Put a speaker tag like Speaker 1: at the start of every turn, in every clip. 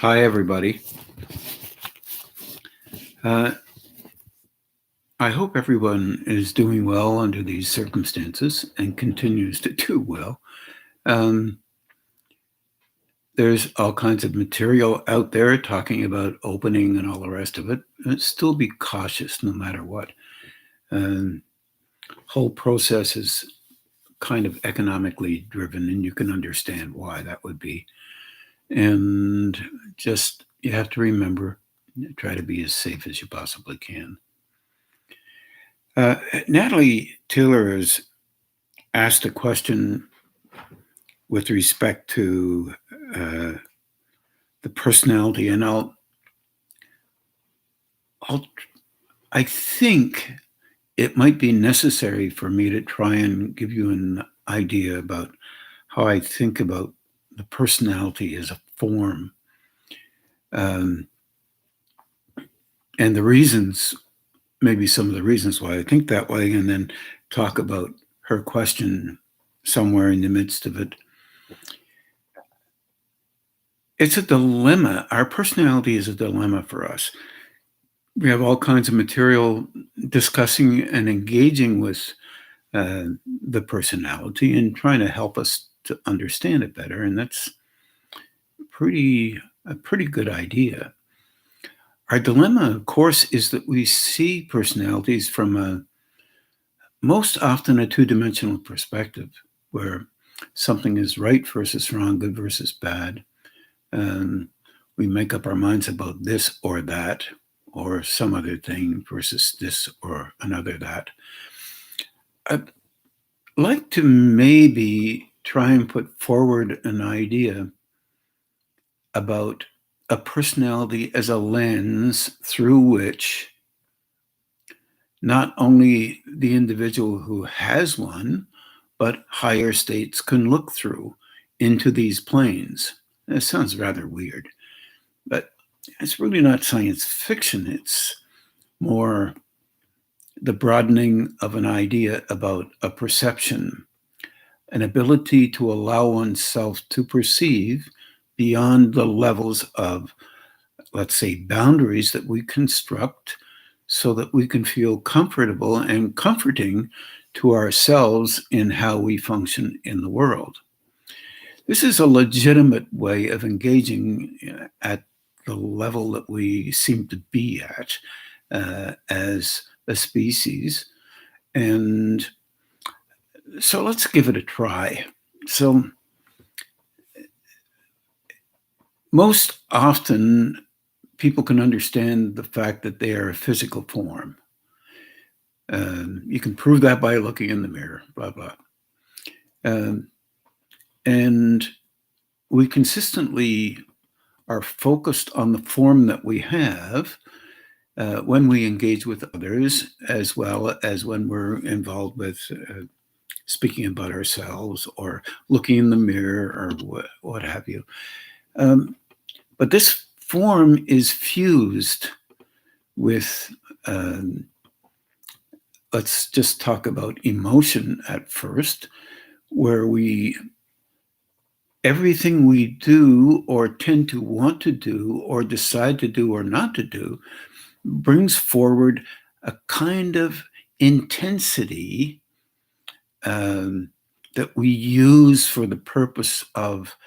Speaker 1: Hi, everybody. Uh, I hope everyone is doing well under these circumstances and continues to do well. Um, there's all kinds of material out there talking about opening and all the rest of it. Still be cautious no matter what. Whole process is kind of economically driven, and you can understand why that would be. And just you have to remember, try to be as safe as you possibly can. Natalie Taylor has asked a question with respect to the personality, and I think it might be necessary for me to try and give you an idea about how I think about the personality as a form, and the reasons, maybe some of the reasons why I think that way, and then talk about her question somewhere in the midst of it. It's a dilemma. Our personality is a dilemma for us. We have all kinds of material discussing and engaging with the personality and trying to help us to understand it better. And that's a pretty good idea. Our dilemma, of course, is that we see personalities from most often a two-dimensional perspective, where something is right versus wrong, good versus bad. We make up our minds about this or that, or some other thing versus this or another that. I'd like to maybe try and put forward an idea about a personality as a lens through which not only the individual who has one, but higher states can look through into these planes. That sounds rather weird, but it's really not science fiction. It's more the broadening of an idea about a perception, an ability to allow oneself to perceive beyond the levels of, let's say, boundaries that we construct so that we can feel comfortable and comforting to ourselves in how we function in the world. This is a legitimate way of engaging at the level that we seem to be at as a species. And so let's give it a try. So most often people can understand the fact that they are a physical form. You can prove that by looking in the mirror, blah, blah. And we consistently are focused on the form that we have when we engage with others, as well as when we're involved with speaking about ourselves or looking in the mirror or what have you. But this form is fused with, let's just talk about emotion at first, where everything we do or tend to want to do or decide to do or not to do brings forward a kind of intensity that we use for the purpose of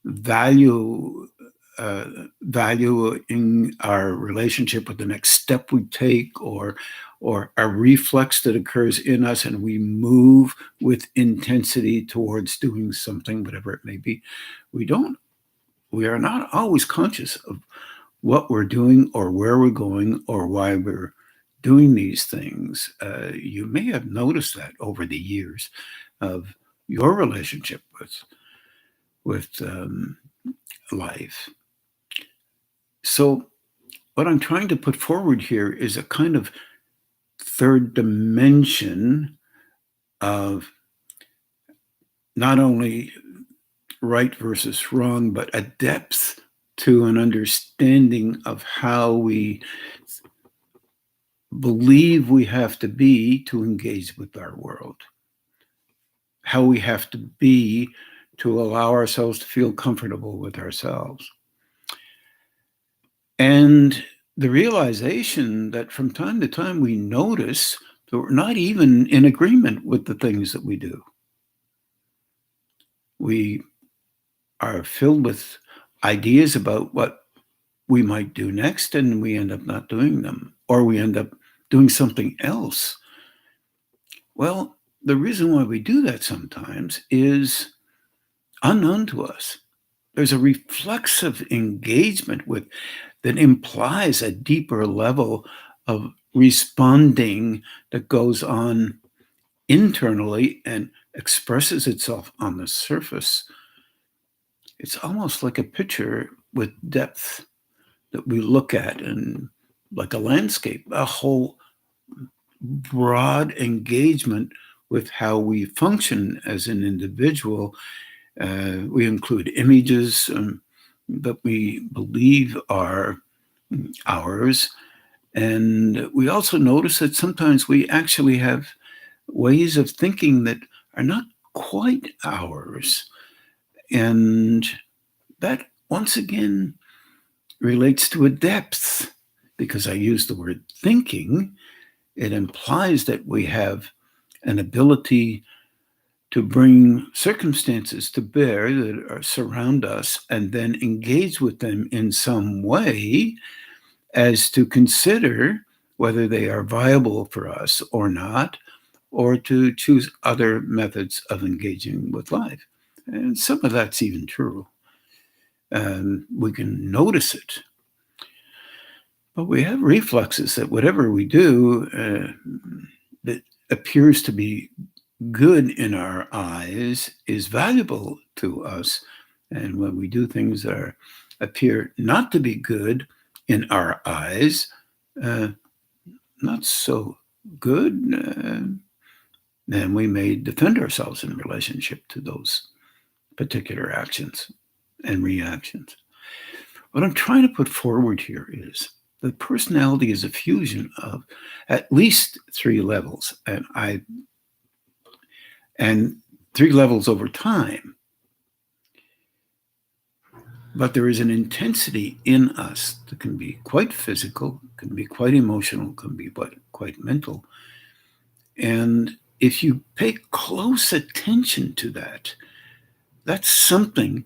Speaker 1: valuing our relationship with the next step we take, or a reflex that occurs in us, and we move with intensity towards doing something, whatever it may be. We are not always conscious of what we're doing or where we're going or why we're doing these things. You may have noticed that over the years of your relationship with life. So what I'm trying to put forward here is a kind of third dimension of not only right versus wrong, but a depth to an understanding of how we believe we have to be to engage with our world, how we have to be to allow ourselves to feel comfortable with ourselves. And the realization that from time to time we notice that we're not even in agreement with the things that we do. We are filled with ideas about what we might do next, and we end up not doing them, or we end up doing something else. Well, the reason why we do that sometimes is unknown to us. There's a reflexive engagement with that implies a deeper level of responding that goes on internally and expresses itself on the surface. It's almost like a picture with depth that we look at, and like a landscape, a whole broad engagement with how we function as an individual. We include images that we believe are ours. And we also notice that sometimes we actually have ways of thinking that are not quite ours. And that, once again, relates to a depth, because I use the word thinking. It implies that we have an ability to bring circumstances to bear that surround us and then engage with them in some way as to consider whether they are viable for us or not, or to choose other methods of engaging with life. And some of that's even true. We can notice it. But we have reflexes that whatever we do that appears to be good in our eyes is valuable to us. And when we do things that appear not to be good in our eyes, not so good, then we may defend ourselves in relationship to those particular actions and reactions. What I'm trying to put forward here is that personality is a fusion of at least 3 levels, and 3 levels over time. But there is an intensity in us that can be quite physical, can be quite emotional, can be quite mental. And if you pay close attention to that, that's something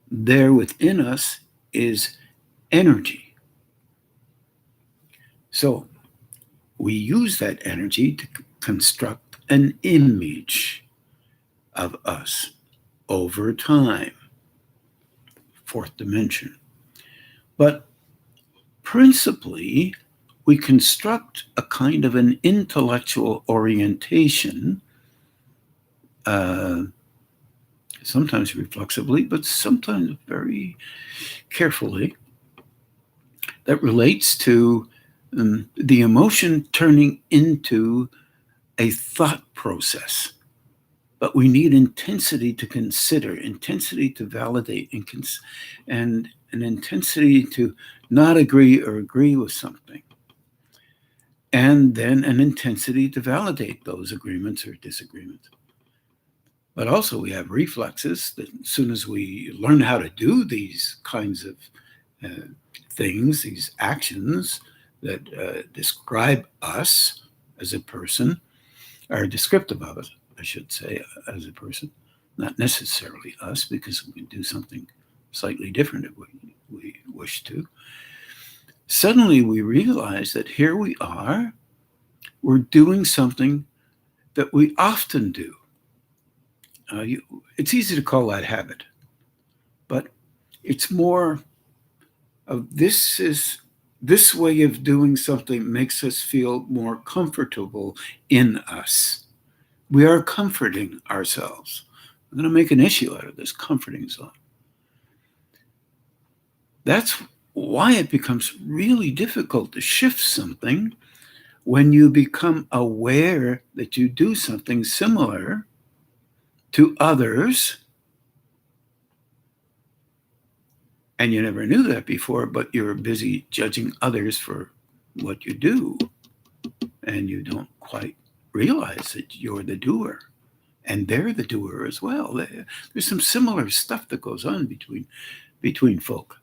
Speaker 1: there within us is energy. So we use that energy to construct an image of us over time, 4th dimension. But principally, we construct a kind of an intellectual orientation, sometimes reflexively, but sometimes very carefully, that relates to the emotion turning into a thought process. But we need intensity to consider, intensity to validate, and an intensity to not agree or agree with something. And then an intensity to validate those agreements or disagreements. But also we have reflexes that as soon as we learn how to do these kinds of things, these actions that describe us as a person, are descriptive of us, I should say, as a person, not necessarily us, because we can do something slightly different if we wish to. Suddenly we realize that here we are, we're doing something that we often do. It's easy to call that habit, but it's more of this way of doing something makes us feel more comfortable in us. We are comforting ourselves. I'm going to make an issue out of this comforting zone. That's why it becomes really difficult to shift something when you become aware that you do something similar to others, and you never knew that before, but you're busy judging others for what you do, and you don't quite realize that you're the doer, and they're the doer as well. There's some similar stuff that goes on between folk.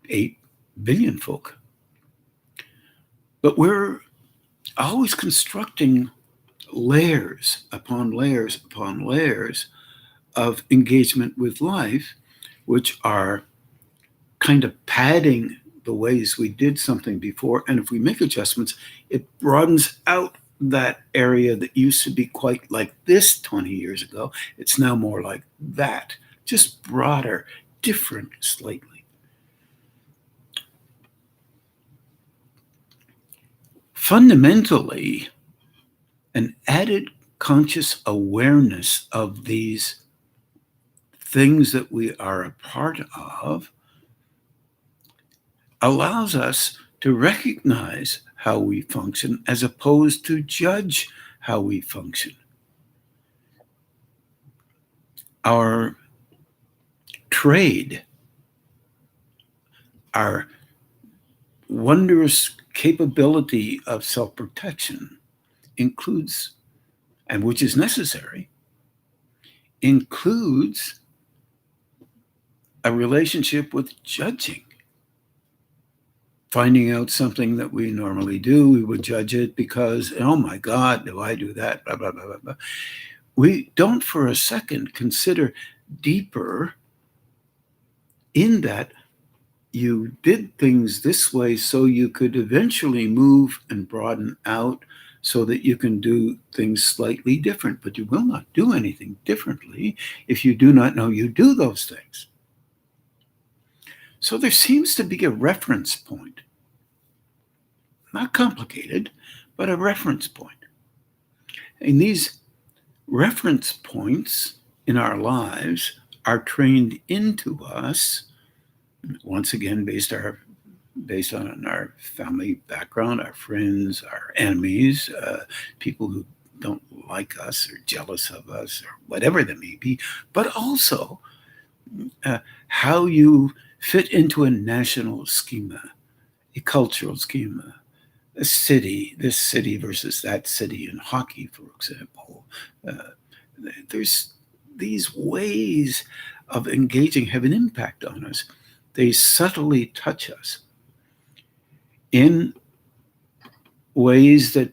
Speaker 1: 8 billion folk. But we're always constructing layers upon layers upon layers of engagement with life, which are kind of padding the ways we did something before. And if we make adjustments, it broadens out that area that used to be quite like this 20 years ago. It's now more like that, just broader, different slightly. Fundamentally, an added conscious awareness of these things that we are a part of allows us to recognize how we function as opposed to judge how we function. Our trade, our wondrous capability of self-protection includes, and which is necessary, includes a relationship with judging. Finding out something that we normally do, we would judge it because, oh my God, do I do that? Blah, blah, blah, blah, blah. We don't for a second consider deeper in that you did things this way so you could eventually move and broaden out so that you can do things slightly different. But you will not do anything differently if you do not know you do those things. So there seems to be a reference point. Not complicated, but a reference point. And these reference points in our lives are trained into us, once again, based on our family background, our friends, our enemies, people who don't like us or jealous of us or whatever they may be, but also how you fit into a national schema, a cultural schema, a city, this city versus that city in hockey, for example. There's these ways of engaging have an impact on us. They subtly touch us in ways that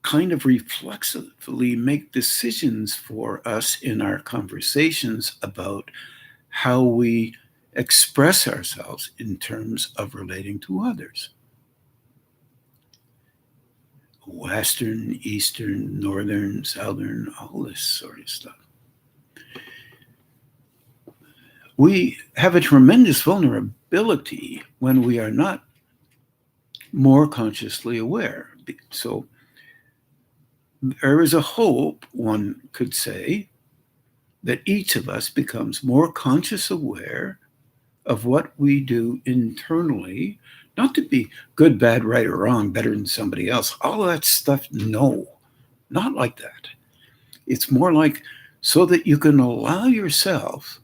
Speaker 1: kind of reflexively make decisions for us in our conversations about how we express ourselves in terms of relating to others. Western, Eastern, Northern, Southern, all this sort of stuff. We have a tremendous vulnerability when we are not more consciously aware. So there is a hope, one could say, that each of us becomes more conscious aware of what we do internally, not to be good, bad, right, or wrong, better than somebody else. All of that stuff, no, not like that. It's more like so that you can allow yourself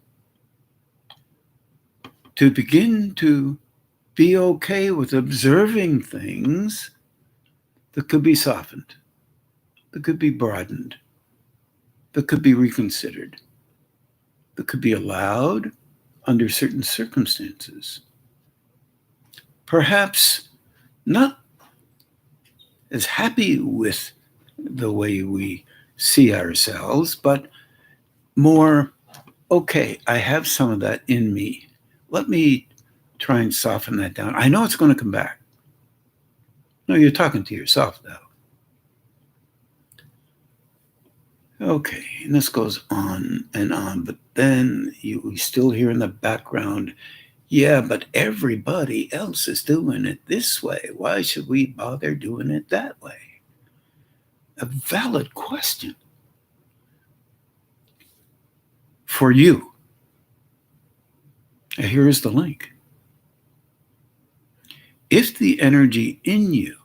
Speaker 1: to begin to be okay with observing things that could be softened, that could be broadened, that could be reconsidered, that could be allowed under certain circumstances. Perhaps not as happy with the way we see ourselves, but more, okay, I have some of that in me. Let me try and soften that down. I know it's going to come back. No, you're talking to yourself now. Okay, and this goes on and on, but then we still hear in the background, yeah, but everybody else is doing it this way. Why should we bother doing it that way? A valid question for you. And here's the link. If the energy in you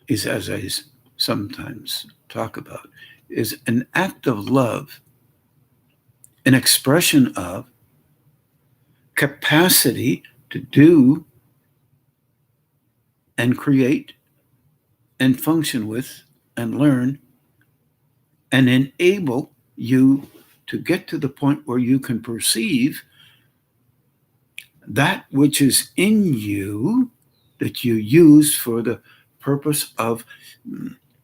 Speaker 1: is, as I sometimes talk about, is an act of love, an expression of capacity to do and create and function with and learn and enable you to get to the point where you can perceive that which is in you that you use for the purpose of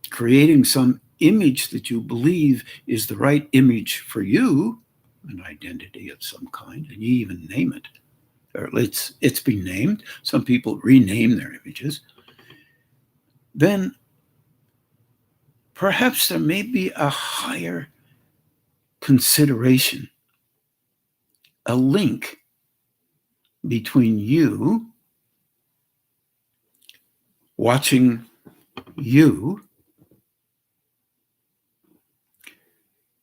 Speaker 1: creating some image that you believe is the right image for you, an identity of some kind, and you even name it, or it's been named. Some people rename their images. Then perhaps there may be a higher consideration, a link between you watching you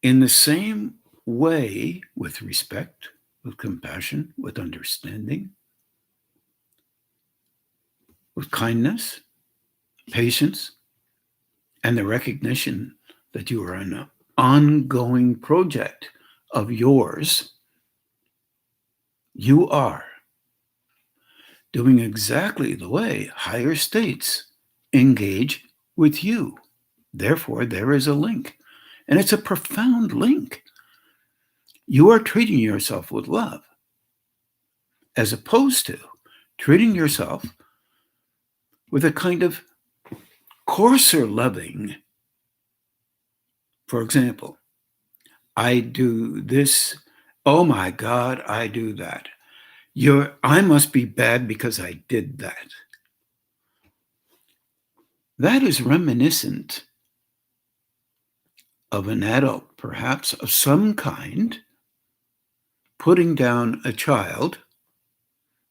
Speaker 1: in the same way, with respect, with compassion, with understanding, with kindness, patience, and the recognition that you are an ongoing project of yours. You are doing exactly the way higher states engage with you. Therefore, there is a link, and it's a profound link. You are treating yourself with love, as opposed to treating yourself with a kind of coarser loving. For example, I do this. Oh my God, I do that. I must be bad because I did that. That is reminiscent of an adult, perhaps of some kind, putting down a child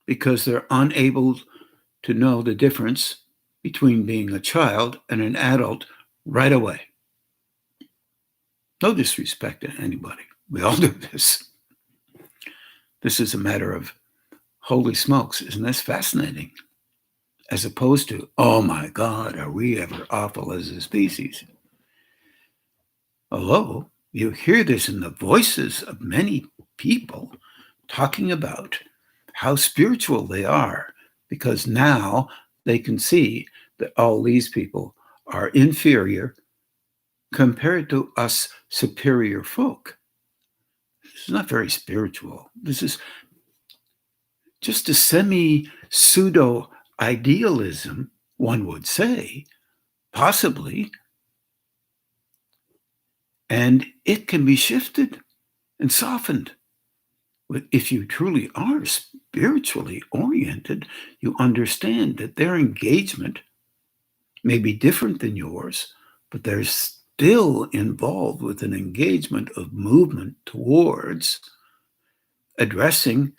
Speaker 1: because they're unable to know the difference between being a child and an adult right away. No disrespect to anybody. We all do this. This is a matter of, holy smokes, isn't this fascinating? As opposed to, oh my God, are we ever awful as a species? Although you hear this in the voices of many people talking about how spiritual they are, because now they can see that all these people are inferior compared to us superior folk. This is not very spiritual. This is just a semi-pseudo idealism, one would say, possibly, and it can be shifted and softened. If you truly are spiritually oriented, you understand that their engagement may be different than yours, but they're still involved with an engagement of movement towards addressing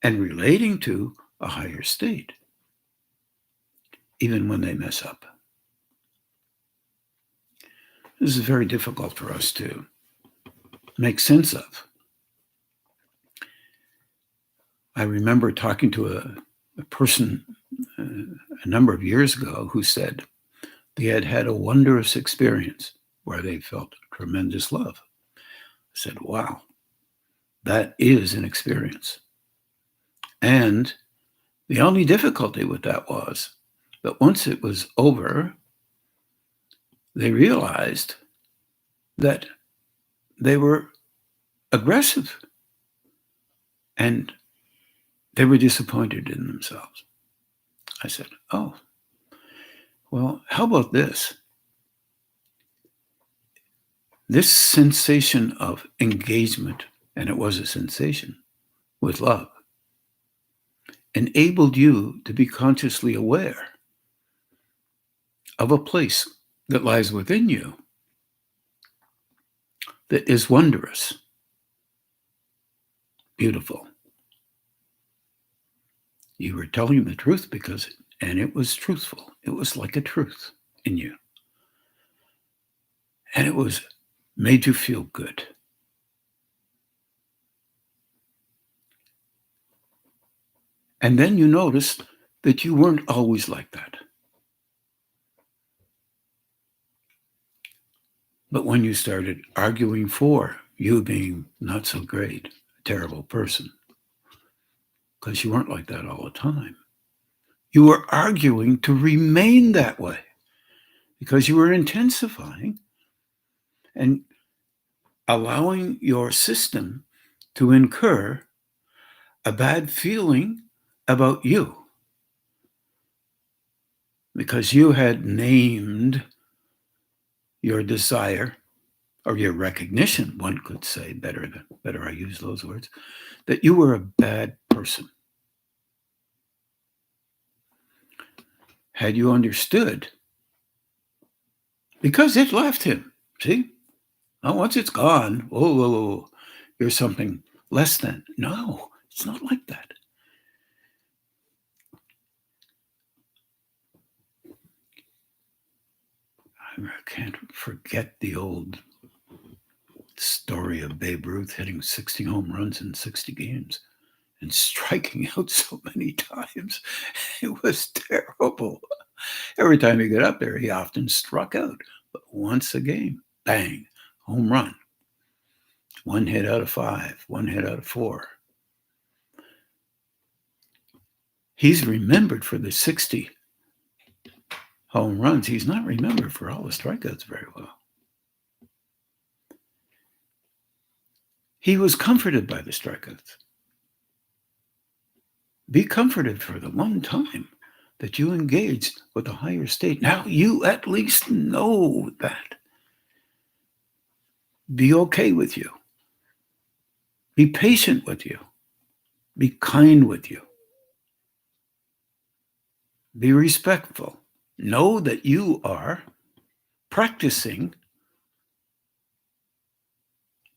Speaker 1: and relating to a higher state, even when they mess up. This is very difficult for us to make sense of. I remember talking to a person a number of years ago who said they had had a wondrous experience where they felt tremendous love. I said, wow, that is an experience. And the only difficulty with that was that once it was over, they realized that they were aggressive and they were disappointed in themselves. I said, oh, well, how about this? This sensation of engagement, and it was a sensation, with love, enabled you to be consciously aware of a place that lies within you that is wondrous, beautiful. You were telling the truth and it was truthful. It was like a truth in you. And it made you feel good. And then you noticed that you weren't always like that. But when you started arguing for you being not so great, a terrible person, because you weren't like that all the time, you were arguing to remain that way because you were intensifying and allowing your system to incur a bad feeling about you because you had named your desire or your recognition, one could say, better I use those words, that you were a bad person. Had you understood, because it left him, see? Now, once it's gone, whoa, you're something less than. No, it's not like that. I can't forget the old story of Babe Ruth hitting 60 home runs in 60 games and striking out so many times. It was terrible. Every time he got up there, he often struck out. But once a game, bang, home run. 1 hit out of 5, 1 hit out of 4. He's remembered for the 60 home runs. He's not remembered for all the strikeouts very well. He was comforted by the strikeouts. Be comforted for the one time that you engaged with a higher state. Now you at least know that. Be okay with you. Be patient with you. Be kind with you. Be respectful. Know that you are practicing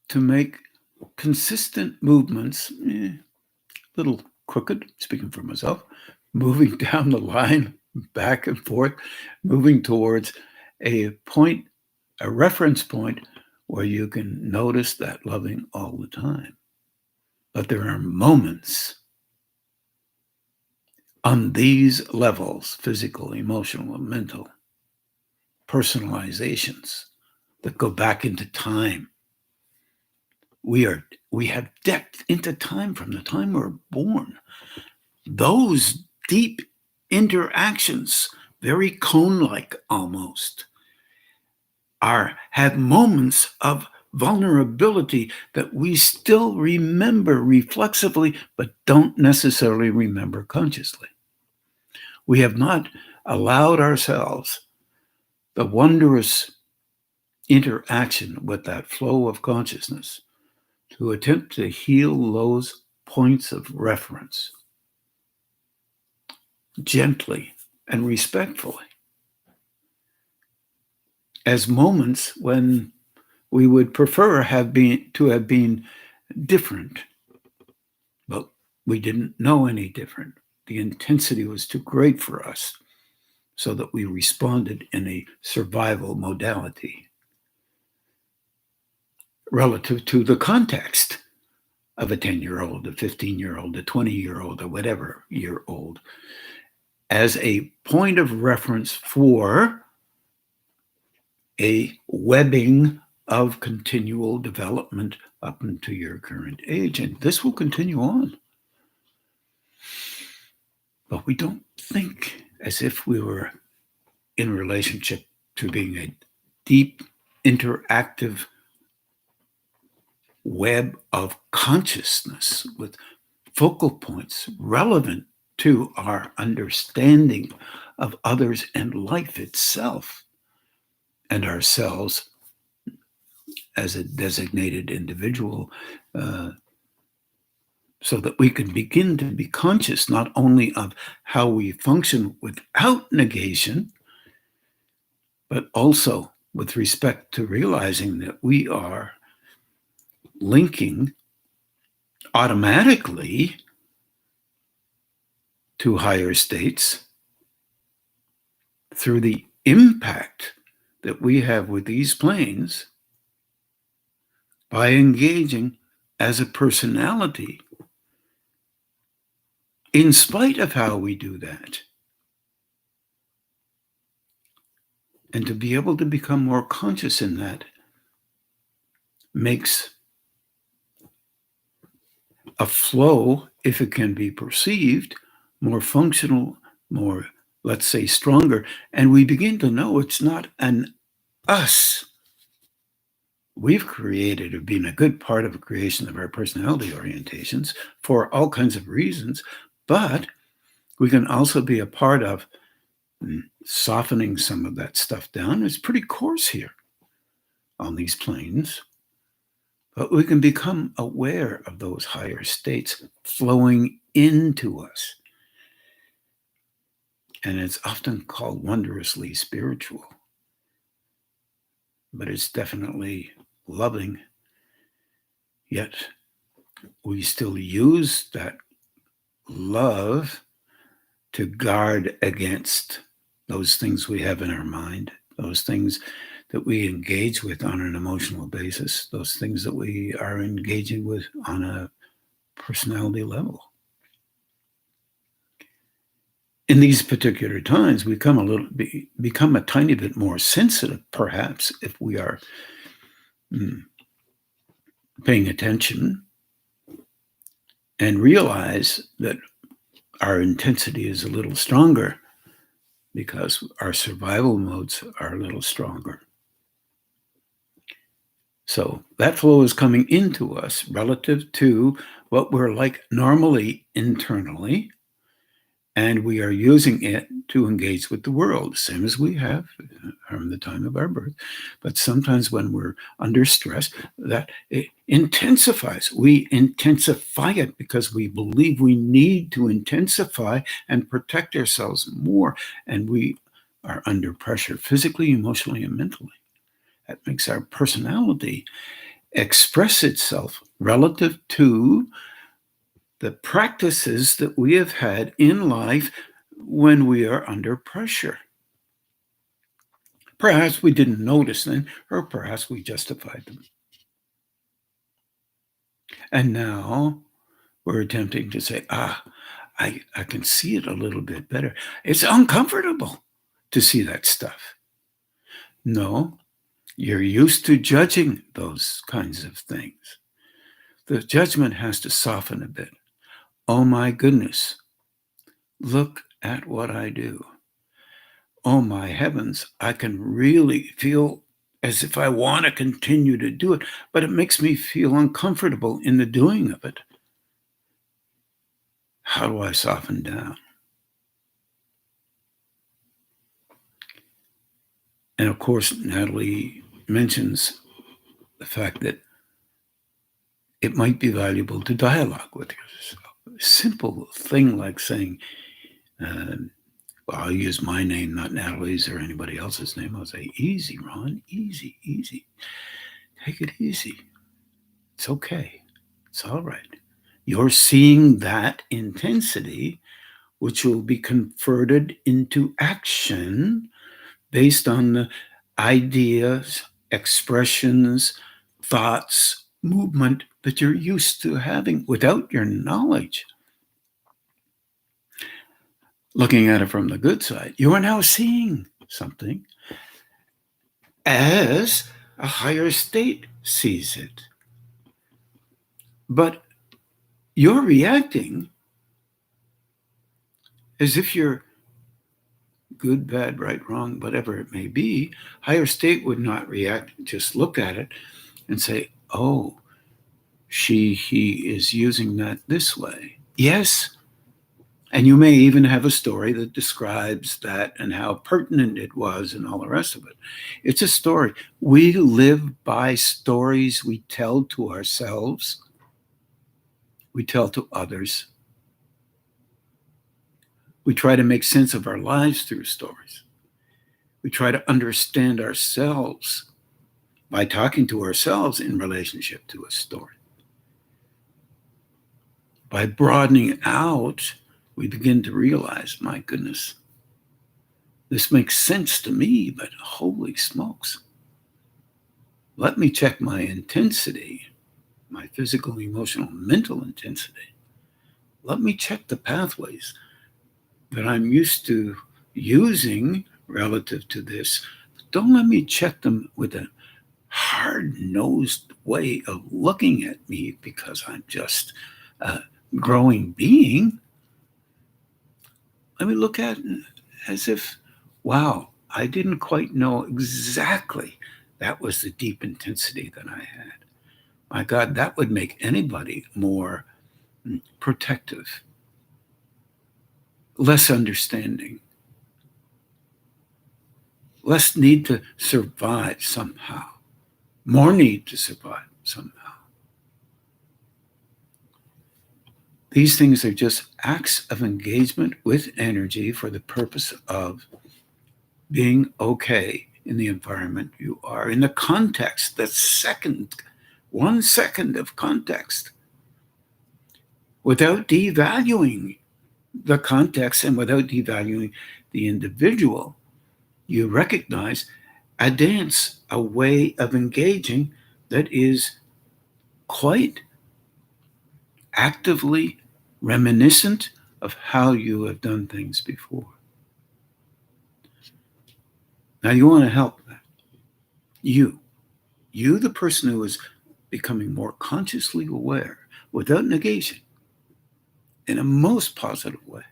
Speaker 1: to make consistent movements, little crooked, speaking for myself, moving down the line, back and forth, moving towards a point, a reference point where you can notice that loving all the time. But there are moments on these levels, physical, emotional, and mental, personalizations that go back into time. We have depth into time from the time we're born. Those deep interactions, very cone-like almost, have moments of vulnerability that we still remember reflexively, but don't necessarily remember consciously. We have not allowed ourselves the wondrous interaction with that flow of consciousness to attempt to heal those points of reference gently and respectfully as moments when we would prefer to have been different, but we didn't know any different. The intensity was too great for us, so that we responded in a survival modality relative to the context of a 10-year-old, a 15-year-old, a 20-year-old, or whatever year old, as a point of reference for a webbing of continual development up into your current age. And this will continue on. But we don't think as if we were in relationship to being a deep, interactive web of consciousness with focal points relevant to our understanding of others and life itself and ourselves as a designated individual, so that we can begin to be conscious not only of how we function without negation, but also with respect to realizing that we are linking automatically to higher states through the impact that we have with these planes by engaging as a personality in spite of how we do that. And to be able to become more conscious in that makes a flow, if it can be perceived, more functional, more, let's say, stronger. And we begin to know it's not an us we've created or been a good part of the creation of our personality orientations for all kinds of reasons, but we can also be a part of softening some of that stuff down. It's pretty coarse here on these planes, but we can become aware of those higher states flowing into us. And it's often called wondrously spiritual, but it's definitely loving. Yet we still use that love to guard against those things we have in our mind, those things that we engage with on an emotional basis, those things that we are engaging with on a personality level. In these particular times, we become a tiny bit more sensitive, perhaps, if we are paying attention and realize that our intensity is a little stronger because our survival modes are a little stronger. So that flow is coming into us relative to what we're like normally internally, and we are using it to engage with the world, same as we have from the time of our birth. But sometimes when we're under stress, that it intensifies. We intensify it because we believe we need to intensify and protect ourselves more, and we are under pressure physically, emotionally, and mentally. That makes our personality express itself relative to the practices that we have had in life when we are under pressure. Perhaps we didn't notice them, or perhaps we justified them. And now we're attempting to say, I can see it a little bit better. It's uncomfortable to see that stuff. No, you're used to judging those kinds of things. The judgment has to soften a bit. Oh my goodness, look at what I do. Oh my heavens, I can really feel as if I want to continue to do it, but it makes me feel uncomfortable in the doing of it. How do I soften down? And of course, Natalie mentions the fact that it might be valuable to dialogue with yourself. A simple thing like saying, well, I'll use my name, not Natalie's or anybody else's name. I'll say, easy, Ron, easy, easy. Take it easy. It's okay. It's all right. You're seeing that intensity, which will be converted into action based on the ideas, expressions, thoughts, movement that you're used to having without your knowledge. Looking at it from the good side, you are now seeing something as a higher state sees it. But you're reacting as if you're good, bad, right, wrong, whatever it may be. Higher state would not react, just look at it and say, oh, he is using that this way. Yes. And you may even have a story that describes that and how pertinent it was and all the rest of it. It's a story. We live by stories we tell to ourselves, we tell to others. We try to make sense of our lives through stories. We try to understand ourselves by talking to ourselves in relationship to a story. By broadening out, we begin to realize, my goodness, this makes sense to me, but holy smokes. Let me check my intensity, my physical, emotional, mental intensity. Let me check the pathways that I'm used to using relative to this. Don't let me check them with a hard-nosed way of looking at me because I'm just a growing being. Let me look at it as if, wow, I didn't quite know exactly That was the deep intensity that I had. My God, that would make anybody more protective, less understanding, less need to survive somehow, more need to survive somehow. These things are just acts of engagement with energy for the purpose of being okay in the environment you are, in the context, that second, 1 second of context, without devaluing the context and without devaluing the individual. You recognize a dance, a way of engaging that is quite actively reminiscent of how you have done things before. Now you want to help that. You, the person who is becoming more consciously aware without negation in a most positive way,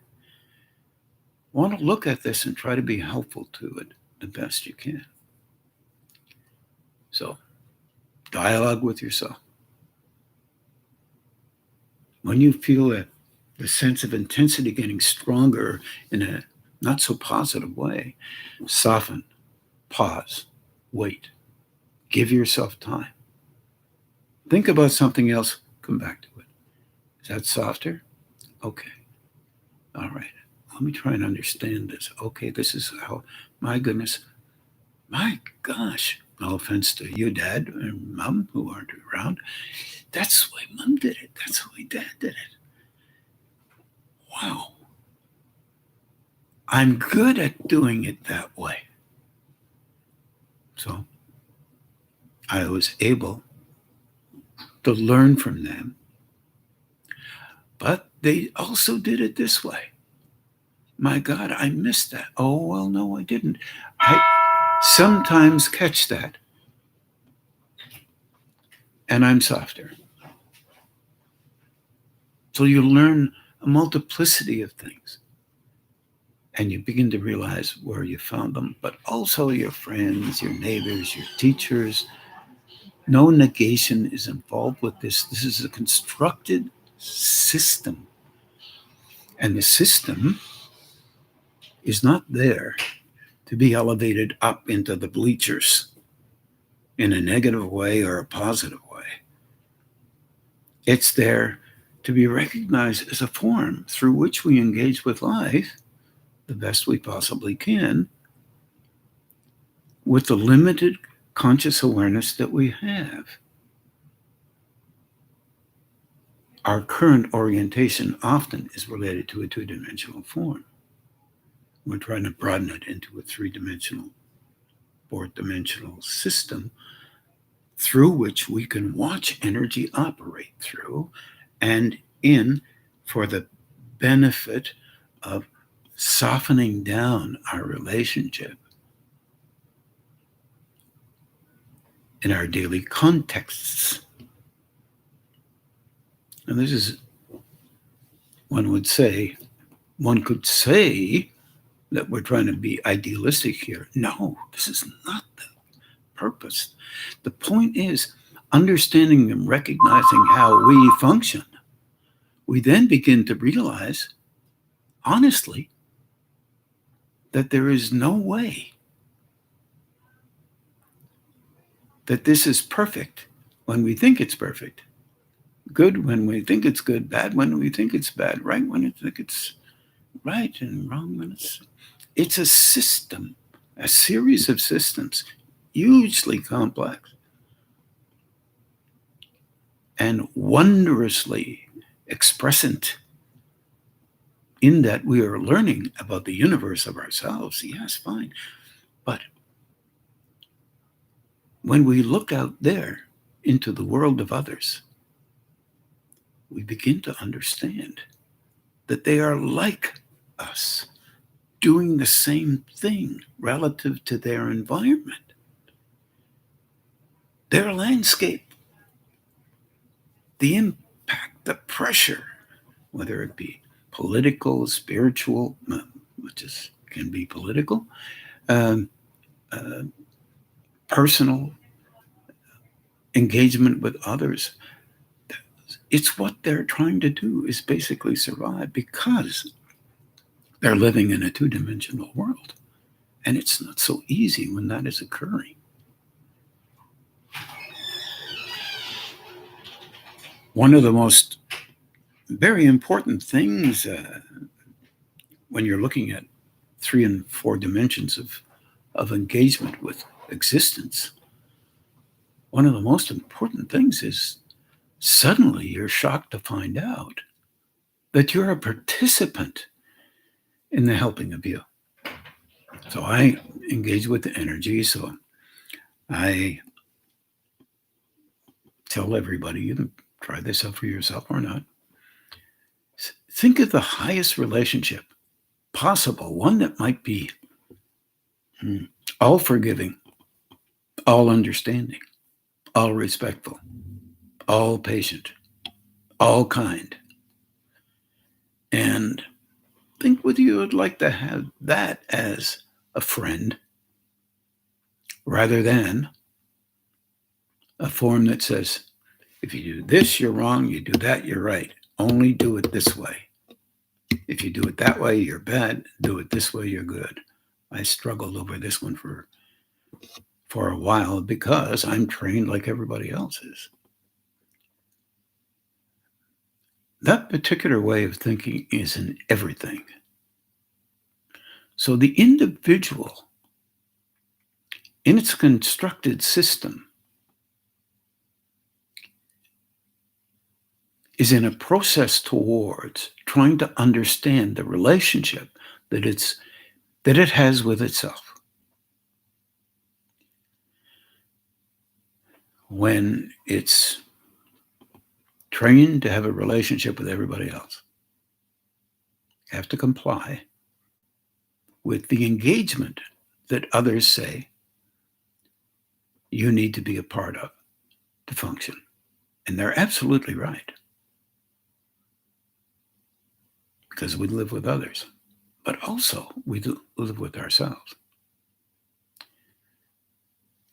Speaker 1: want to look at this and try to be helpful to it the best you can. So, dialogue with yourself. When you feel the sense of intensity getting stronger in a not so positive way, soften, pause, wait, give yourself time. Think about something else, come back to it. Is that softer? Okay. All right. Let me try and understand this. Okay, this is how, my goodness, my gosh, no offense to you, Dad and Mom, who aren't around. That's the way Mom did it. That's the way Dad did it. Wow. I'm good at doing it that way. So I was able to learn from them. But they also did it this way. My God, I missed that. Oh, well, no, I didn't. I sometimes catch that. And I'm softer. So you learn a multiplicity of things. And you begin to realize where you found them, but also your friends, your neighbors, your teachers. No negation is involved with this. This is a constructed system. And the system is not there to be elevated up into the bleachers in a negative way or a positive way. It's there to be recognized as a form through which we engage with life the best we possibly can with the limited conscious awareness that we have. Our current orientation often is related to a two-dimensional form. We're trying to broaden it into a three-dimensional, fourth-dimensional system through which we can watch energy operate through and in for the benefit of softening down our relationship in our daily contexts. And this is, one could say that we're trying to be idealistic here. No, this is not the purpose. The point is understanding and recognizing how we function. We then begin to realize, honestly, that there is no way that this is perfect when we think it's perfect. Good when we think it's good, bad when we think it's bad, right when we think it's right, and wrong when it's a system, a series of systems, hugely complex and wondrously expressant in that we are learning about the universe of ourselves. Yes, fine. But when we look out there into the world of others, we begin to understand that they are like us, doing the same thing relative to their environment, their landscape, the impact, the pressure, whether it be political, spiritual, which can be political, personal engagement with others. It's what they're trying to do is basically survive because they're living in a two-dimensional world. And it's not so easy when that is occurring. One of the most very important things when you're looking at 3 and 4 dimensions of engagement with existence, one of the most important things is suddenly you're shocked to find out that you're a participant in the helping of you. So I engage with the energy. So I tell everybody, you can try this out for yourself or not. Think of the highest relationship possible, one that might be all forgiving, all understanding, all respectful, all patient, all kind. And think whether you would like to have that as a friend rather than a form that says, if you do this, you're wrong. You do that, you're right. Only do it this way. If you do it that way, you're bad. Do it this way, you're good. I struggled over this one for a while because I'm trained like everybody else is. That particular way of thinking is in everything. So the individual, in its constructed system, is in a process towards trying to understand the relationship that it has with itself. When it's trained to have a relationship with everybody else, you have to comply with the engagement that others say you need to be a part of to function. And they're absolutely right. Because we live with others, but also we live with ourselves.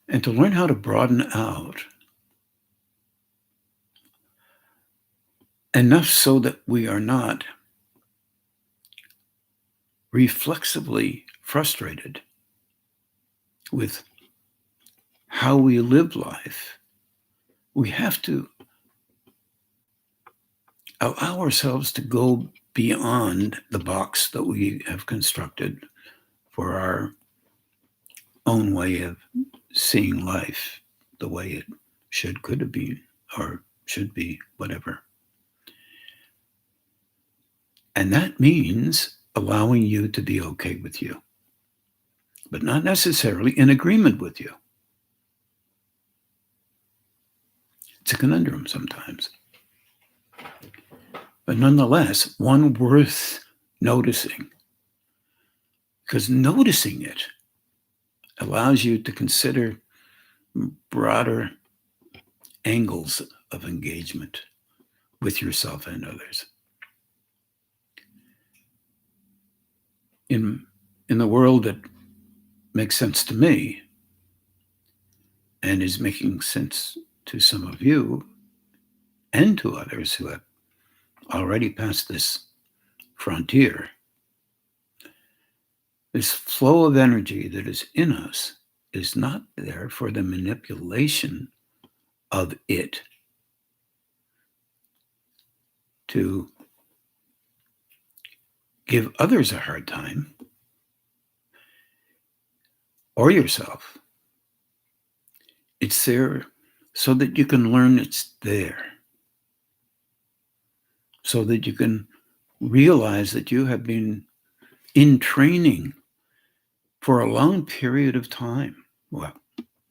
Speaker 1: And to learn how to broaden out enough so that we are not reflexively frustrated with how we live life, we have to allow ourselves to go beyond the box that we have constructed for our own way of seeing life, the way it could have been, or should be, whatever. And that means allowing you to be okay with you, but not necessarily in agreement with you. It's a conundrum sometimes. But nonetheless, one worth noticing, because noticing it allows you to consider broader angles of engagement with yourself and others. In the world that makes sense to me and is making sense to some of you and to others who have already passed this frontier, this flow of energy that is in us is not there for the manipulation of it to give others a hard time or yourself. It's there so that you can learn it's there, so that you can realize that you have been in training for a long period of time. Well,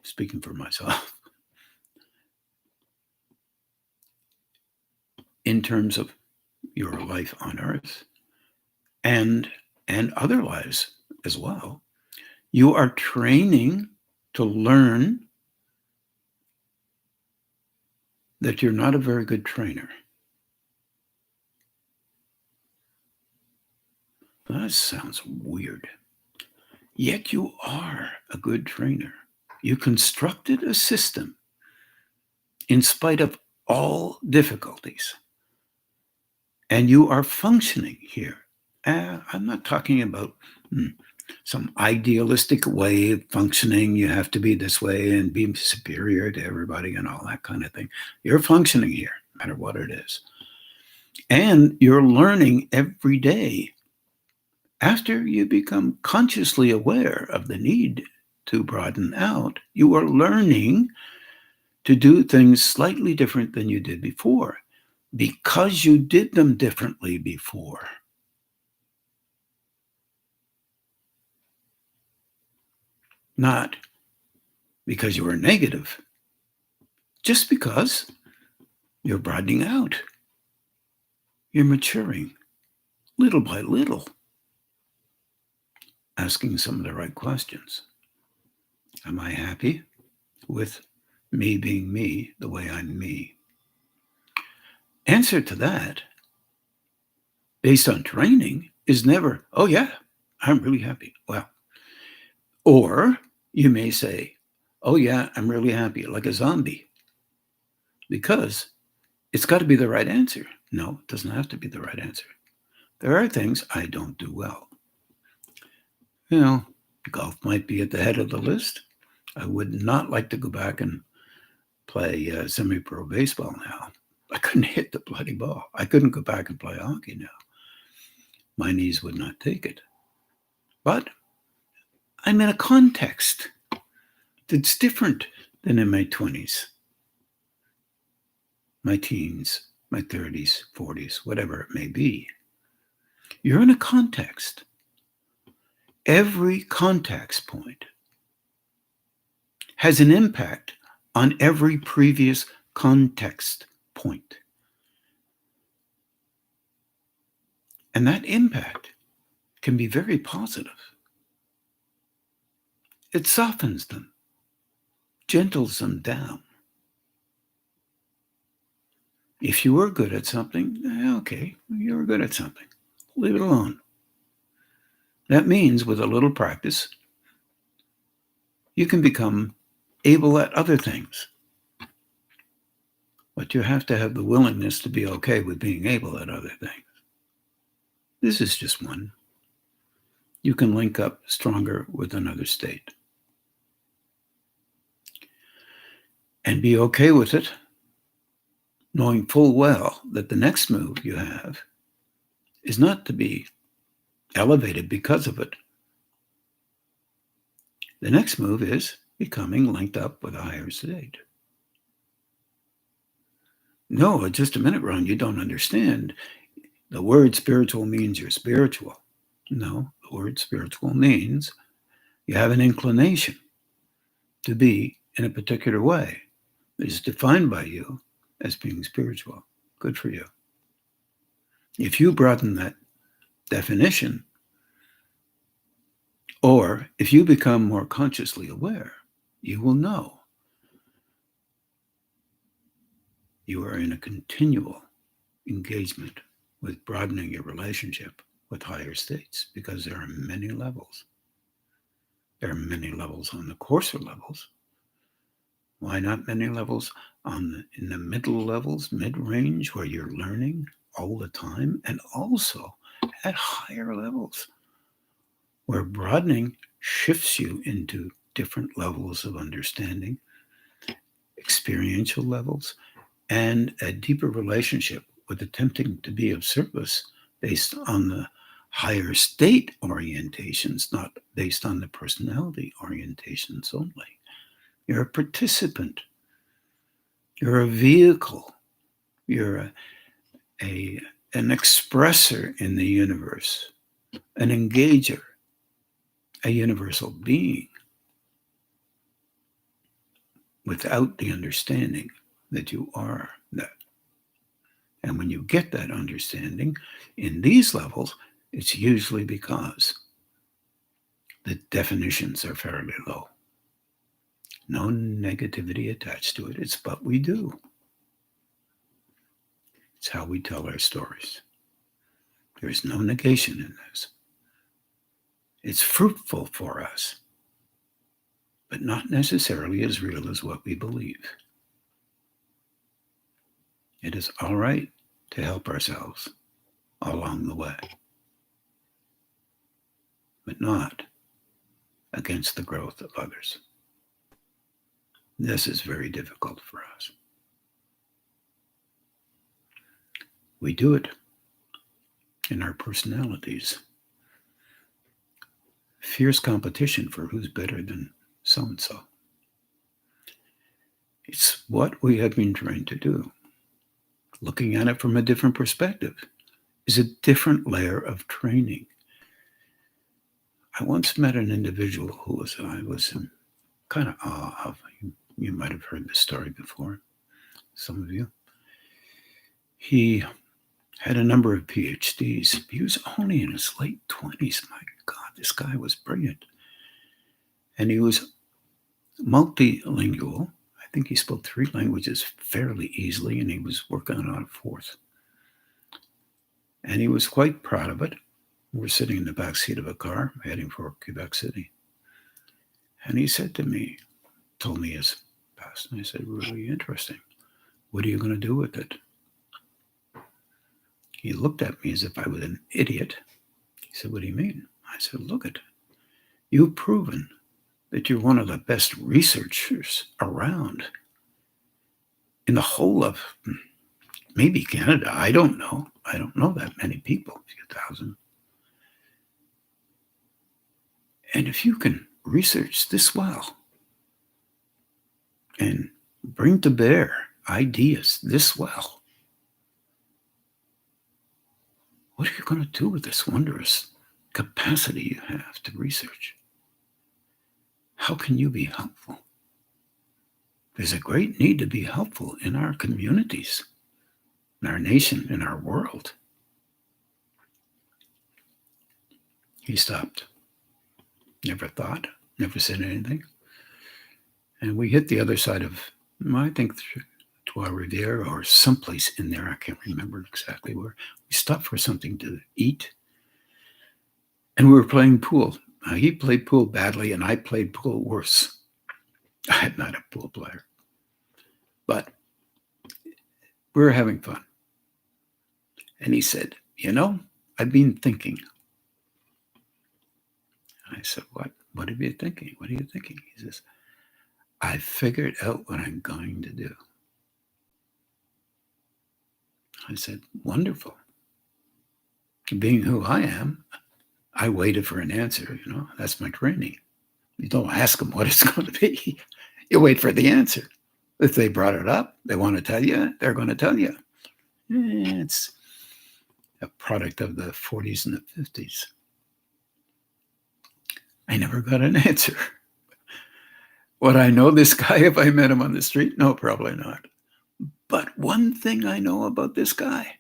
Speaker 1: speaking for myself, in terms of your life on earth and other lives as well. You are training to learn that you're not a very good trainer. That sounds weird. Yet you are a good trainer. You constructed a system in spite of all difficulties, and you are functioning here. I'm not talking about some idealistic way of functioning. You have to be this way and be superior to everybody and all that kind of thing. You're functioning here, no matter what it is. And you're learning every day. After you become consciously aware of the need to broaden out, you are learning to do things slightly different than you did before because you did them differently before. Not because you were negative, just because you're broadening out. You're maturing little by little, asking some of the right questions. Am I happy with me being me the way I'm me? Answer to that, based on training, is never, oh yeah, I'm really happy. Well, or you may say, oh yeah, I'm really happy, like a zombie, because it's got to be the right answer. No, it doesn't have to be the right answer. There are things I don't do well. Golf might be at the head of the list. I would not like to go back and play semi-pro baseball now. I couldn't hit the bloody ball. I couldn't go back and play hockey now. My knees would not take it. But I'm in a context that's different than in my 20s, my teens, my 30s, 40s, whatever it may be. You're in a context. Every context point has an impact on every previous context point. And that impact can be very positive. It softens them, gentles them down. If you were good at something, okay, you were good at something. Leave it alone. That means with a little practice, you can become able at other things. But you have to have the willingness to be okay with being able at other things. This is just one. You can link up stronger with another state. And be okay with it, knowing full well that the next move you have is not to be elevated because of it. The next move is becoming linked up with a higher state. No, just a minute, Ron, you don't understand. The word spiritual means you're spiritual. No, the word spiritual means you have an inclination to be in a particular way that is defined by you as being spiritual. Good for you. If you broaden that definition, or if you become more consciously aware, you will know you are in a continual engagement with broadening your relationship with higher states, because there are many levels. There are many levels on the coarser levels. Why not many levels in the middle levels, mid-range, where you're learning all the time, and also at higher levels, where broadening shifts you into different levels of understanding, experiential levels, and a deeper relationship with attempting to be of service based on the higher state orientations, not based on the personality orientations only. You're a participant. You're a vehicle. You're an expressor in the universe, an engager, a universal being, without the understanding that you are that. And when you get that understanding in these levels, it's usually because the definitions are fairly low. No negativity attached to it. It's what we do. It's how we tell our stories. There's no negation in this. It's fruitful for us, but not necessarily as real as what we believe. It is all right to help ourselves along the way, but not against the growth of others. This is very difficult for us. We do it in our personalities. Fierce competition for who's better than so-and-so. It's what we have been trained to do. Looking at it from a different perspective is a different layer of training. I once met an individual who I was in kind of awe of. You might have heard this story before, some of you. He had a number of PhDs. He was only in his late 20s. My God, this guy was brilliant. And he was multilingual. I think he spoke 3 languages fairly easily, and he was working on a 4th. And he was quite proud of it. We're sitting in the back seat of a car heading for Quebec City. And he said to me, told me his past, and I said, really interesting. What are you going to do with it? He looked at me as if I was an idiot. He said, what do you mean? I said, look at it. You've proven that you're one of the best researchers around in the whole of maybe Canada. I don't know. I don't know that many people, a few thousand. And if you can research this well and bring to bear ideas this well, what are you going to do with this wondrous capacity you have to research? How can you be helpful? There's a great need to be helpful in our communities, in our nation, in our world. He stopped. Never thought, never said anything. And we hit the other side of, I think, Trois-Rivières or someplace in there. I can't remember exactly where. We stopped for something to eat. And we were playing pool. He played pool badly, and I played pool worse. I'm not a pool player. But we were having fun. And he said, I've been thinking. I said, what? What have you thinking? What are you thinking? He says, I figured out what I'm going to do. I said, wonderful. Being who I am, I waited for an answer. That's my training. You don't ask them what it's going to be. You wait for the answer. If they brought it up, they want to tell you, they're going to tell you. It's a product of the 40s and the 50s. I never got an answer. Would I know this guy if I met him on the street? No, probably not. But one thing I know about this guy,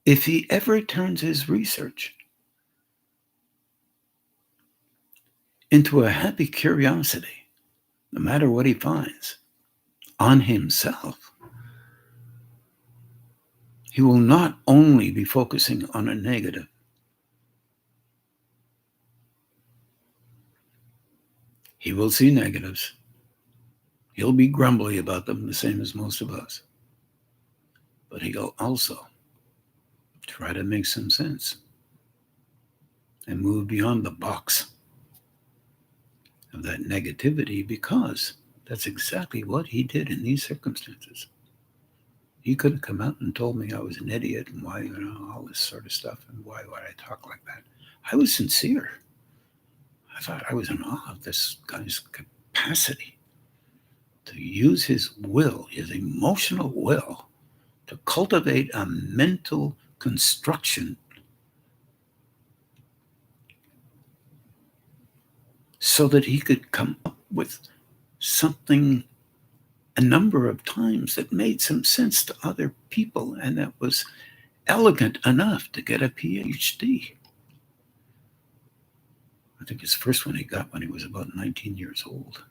Speaker 1: if he ever turns his research into a happy curiosity, no matter what he finds, on himself, he will not only be focusing on a negative. He will see negatives. He'll be grumbly about them, the same as most of us. But he'll also try to make some sense and move beyond the box of that negativity, because that's exactly what he did in these circumstances. He could have come out and told me I was an idiot and why, all this sort of stuff, and why would I talk like that? I was sincere. I thought I was in awe of this guy's capacity to use his will, his emotional will, to cultivate a mental construction so that he could come up with something a number of times that made some sense to other people and that was elegant enough to get a PhD. I think his first one he got when he was about 19 years old.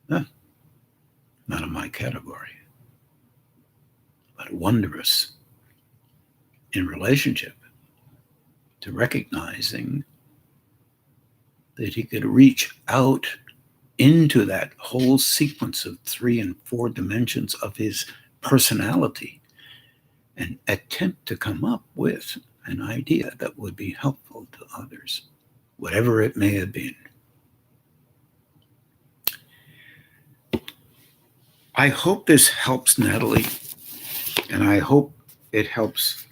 Speaker 1: Not in my category, but wondrous in relationship to recognizing that he could reach out into that whole sequence of 3 and 4 dimensions of his personality and attempt to come up with an idea that would be helpful to others, whatever it may have been. I hope this helps, Natalie, and I hope it helps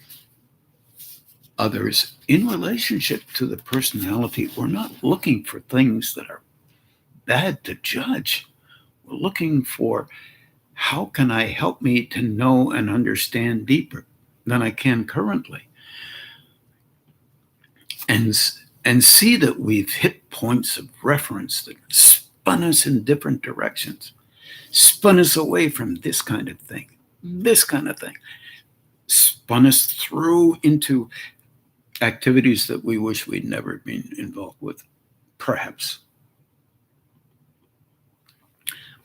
Speaker 1: others in relationship to the personality. We're not looking for things that are bad to judge. We're looking for, how can I help me to know and understand deeper than I can currently? And see that we've hit points of reference that spun us in different directions, spun us away from this kind of thing, spun us through into activities that we wish we'd never been involved with, perhaps.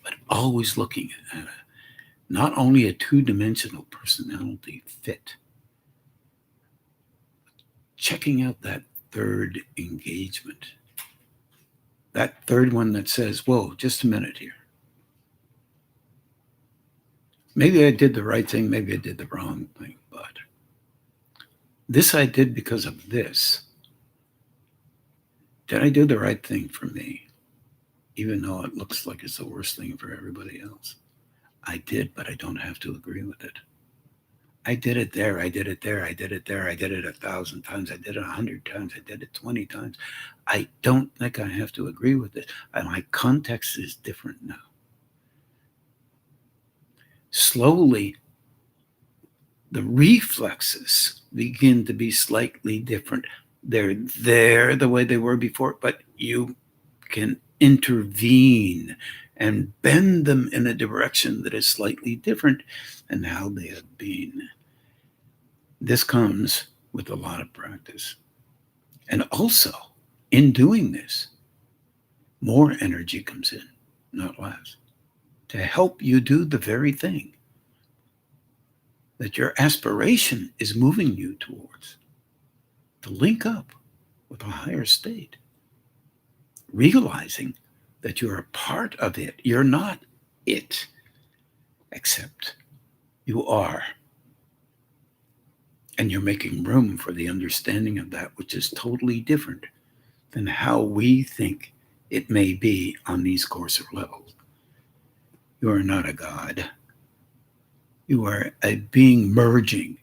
Speaker 1: But always looking at not only a two-dimensional personality fit, checking out that third engagement, that third one that says, whoa, just a minute here. Maybe I did the right thing, maybe I did the wrong thing, but this I did because of this. Did I do the right thing for me? Even though it looks like it's the worst thing for everybody else. I did, but I don't have to agree with it. I did it there, I did it there, I did it there, I did it 1,000 times, I did it 100 times, I did it 20 times. I don't think I have to agree with it. My context is different now. Slowly, the reflexes begin to be slightly different. They're there the way they were before, but you can intervene and bend them in a direction that is slightly different than how they have been. This comes with a lot of practice. And also, in doing this, more energy comes in, not less, to help you do the very thing that your aspiration is moving you towards, to link up with a higher state, realizing that you're a part of it. You're not it, except you are. And you're making room for the understanding of that, which is totally different than how we think it may be on these coarser levels. You are not a God. You are a being merging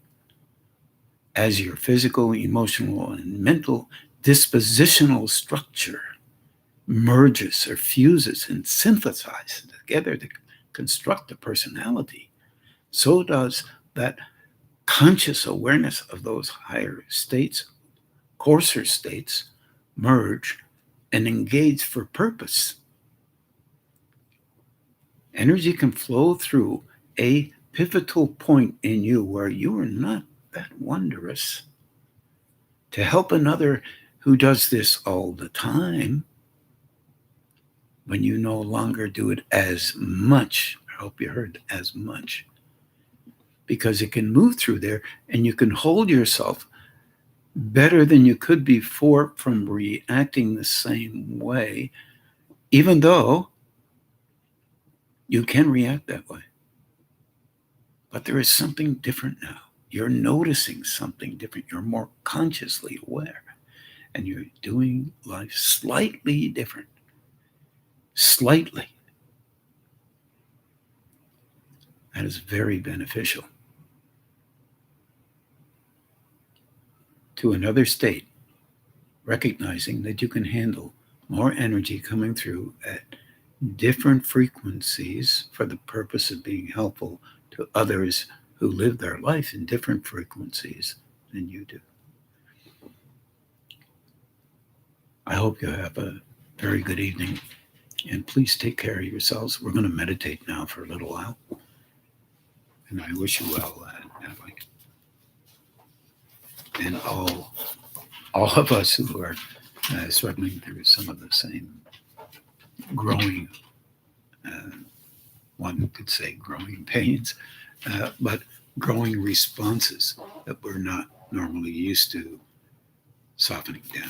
Speaker 1: as your physical, emotional, and mental dispositional structure merges or fuses and synthesizes together to construct a personality. So does that conscious awareness of those higher states, coarser states, merge and engage for purpose. Energy can flow through a pivotal point in you where you are not that wondrous. To help another who does this all the time, when you no longer do it as much, I hope you heard as much, because it can move through there and you can hold yourself better than you could before from reacting the same way, even though you can react that way. But there is something different now. You're noticing something different. You're more consciously aware, and you're doing life slightly different. Slightly. That is very beneficial to another state, recognizing that you can handle more energy coming through at different frequencies for the purpose of being helpful to others who live their life in different frequencies than you do. I hope you have a very good evening, and please take care of yourselves. We're going to meditate now for a little while, and I wish you well, Natalie. And all of us who are struggling through some of the same growing, one could say growing pains, but growing responses that we're not normally used to softening down.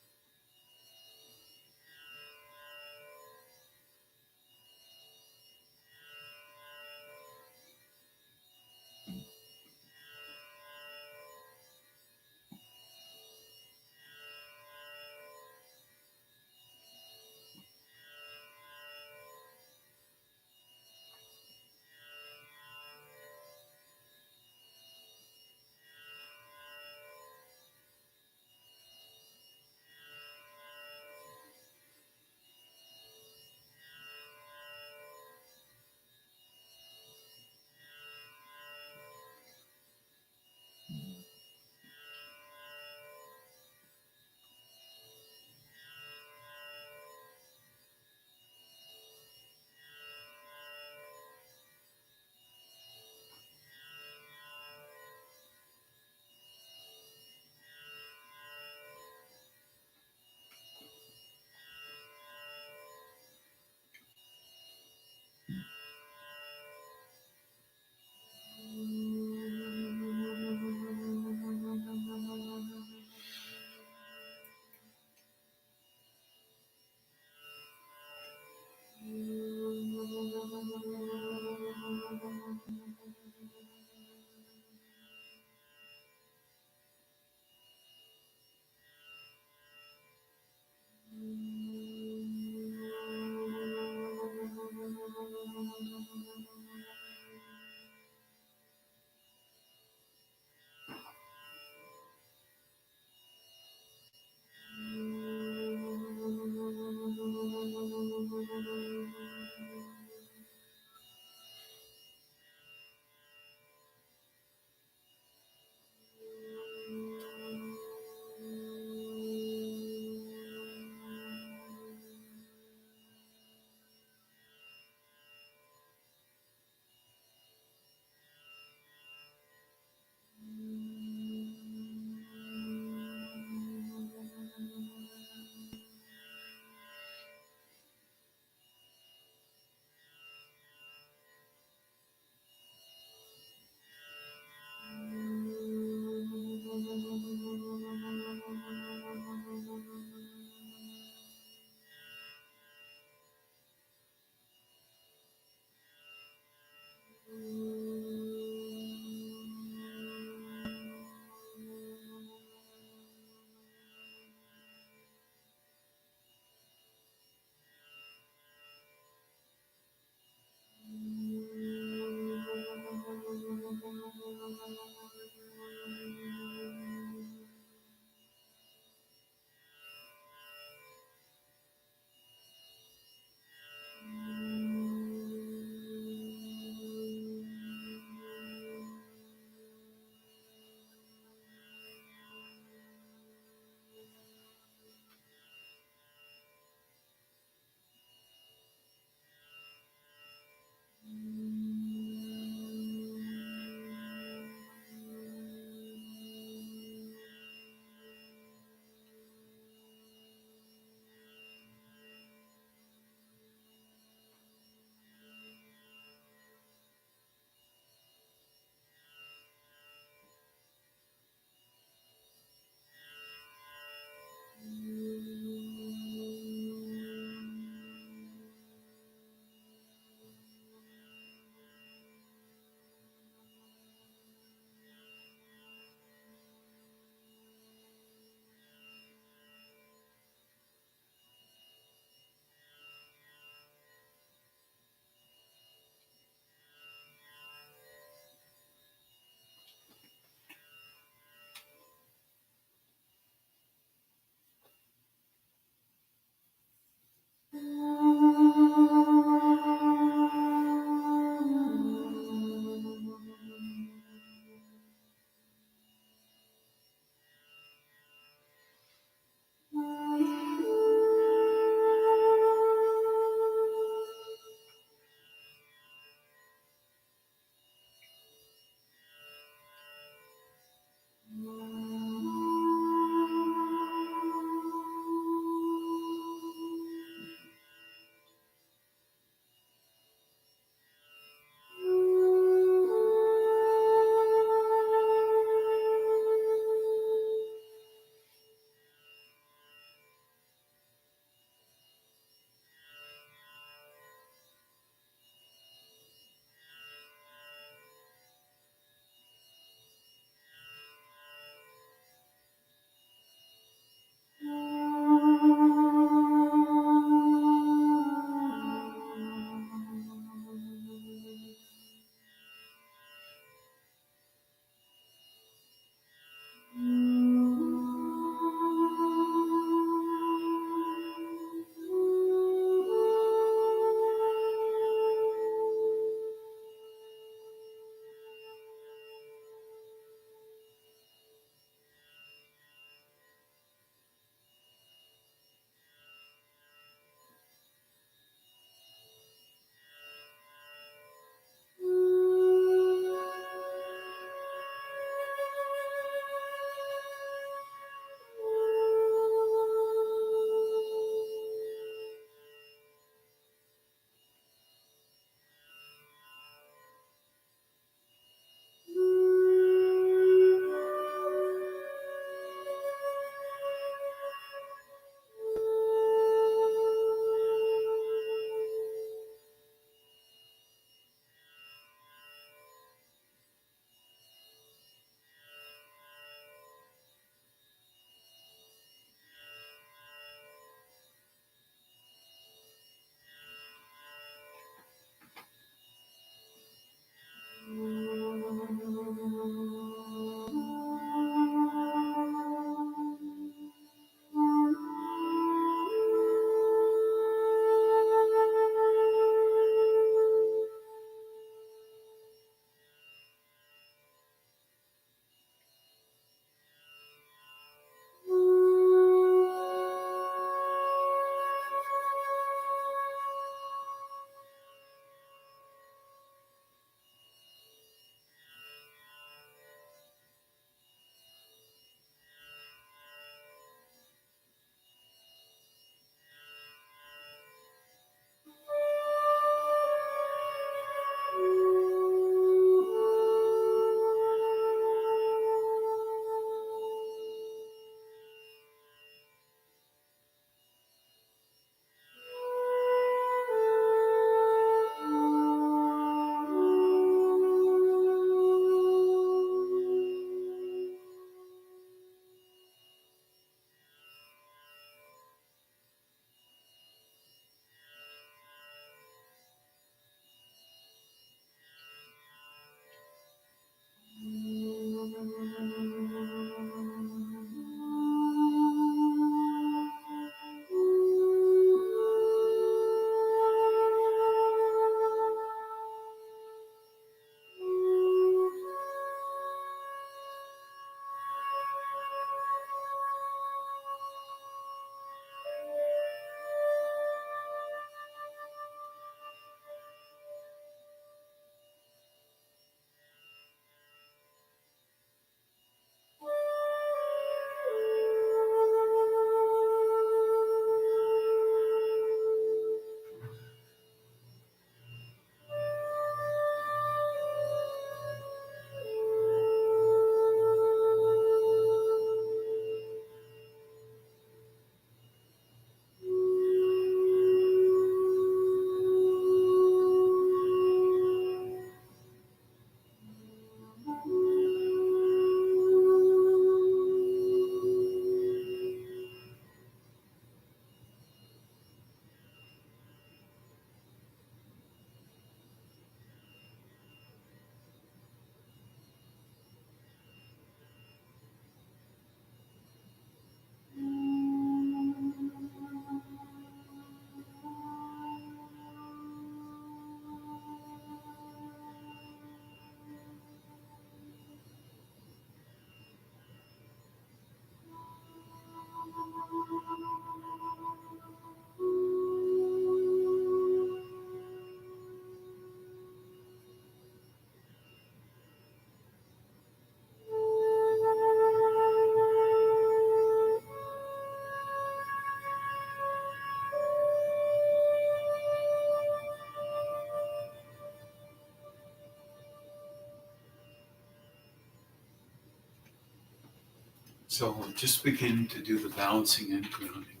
Speaker 1: So just begin to do the balancing and grounding.